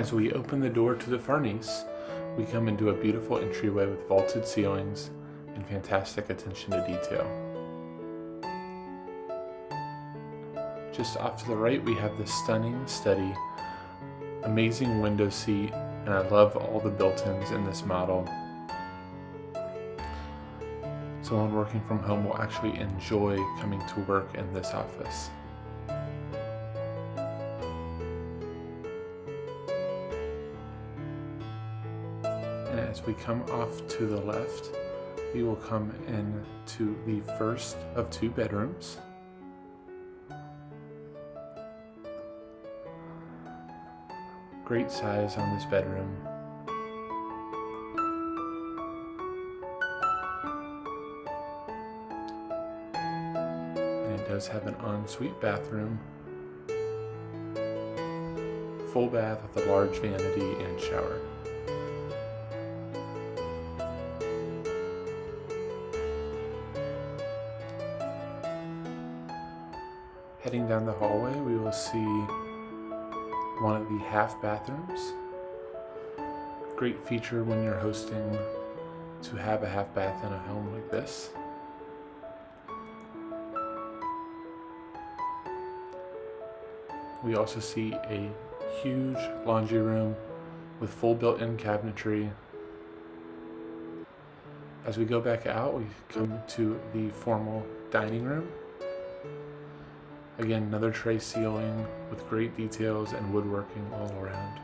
As we open the door to the Farnese, we come into a beautiful entryway with vaulted ceilings and fantastic attention to detail. Just off to the right, we have this stunning study, amazing window seat, and I love all the built-ins in this model. Someone working from home will actually enjoy coming to work in this office. And as we come off to the left, we will come into the first of two bedrooms. Great size on this bedroom. And it does have an ensuite bathroom, full bath with a large vanity and shower. Heading down the hallway, we will see one of the half bathrooms. Great feature when you're hosting to have a half bath in a home like this. We also see a huge laundry room with full built-in cabinetry. As we go back out, we come to the formal dining room. Again, another tray ceiling with great details and woodworking all around.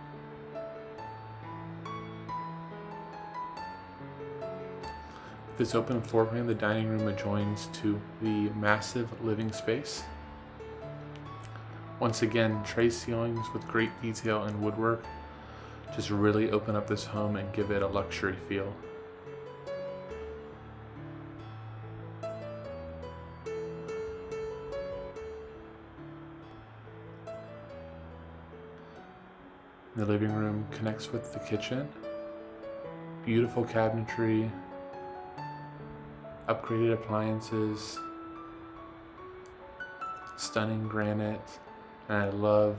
This open floor plan, the dining room adjoins to the massive living space. Once again, tray ceilings with great detail and woodwork just really open up this home and give it a luxury feel. The living room connects with the kitchen. Beautiful cabinetry, upgraded appliances, stunning granite, and I love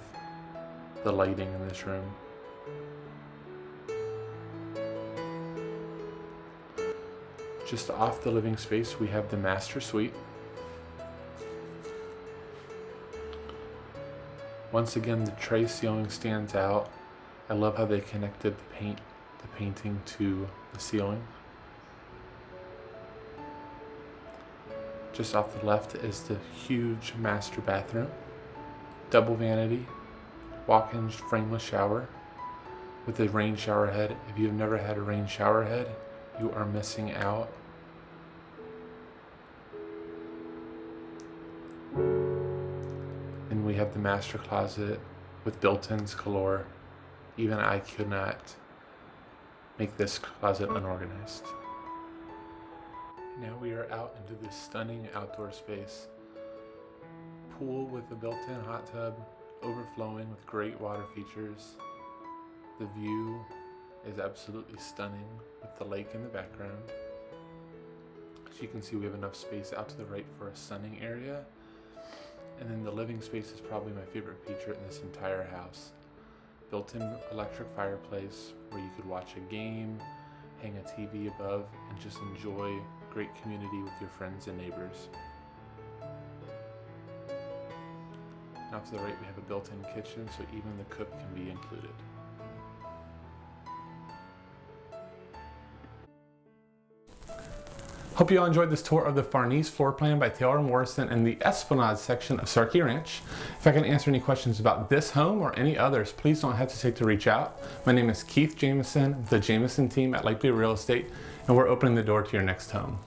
the lighting in this room. Just off the living space, we have the master suite. Once again, the tray ceiling stands out. I love how they connected the painting to the ceiling. Just off the left is the huge master bathroom. Double vanity, walk-in frameless shower with a rain shower head. If you've never had a rain shower head, you are missing out. And we have the master closet with built-ins galore. Even I could not make this closet unorganized. Now we are out into this stunning outdoor space. Pool with a built-in hot tub, overflowing with great water features. The view is absolutely stunning with the lake in the background. As you can see, we have enough space out to the right for a sunning area. And then the living space is probably my favorite feature in this entire house. Built-in electric fireplace where you could watch a game, hang a TV above, and just enjoy great community with your friends and neighbors. And off to the right, we have a built-in kitchen, so even the cook can be included. Hope you all enjoyed this tour of the Farnese Floorplan by Taylor Morrison in the Esplanade section of Starkey Ranch. If I can answer any questions about this home or any others, please don't hesitate to reach out. My name is Keith Jamison, the Jamison team at Lakeview Real Estate, and we're opening the door to your next home.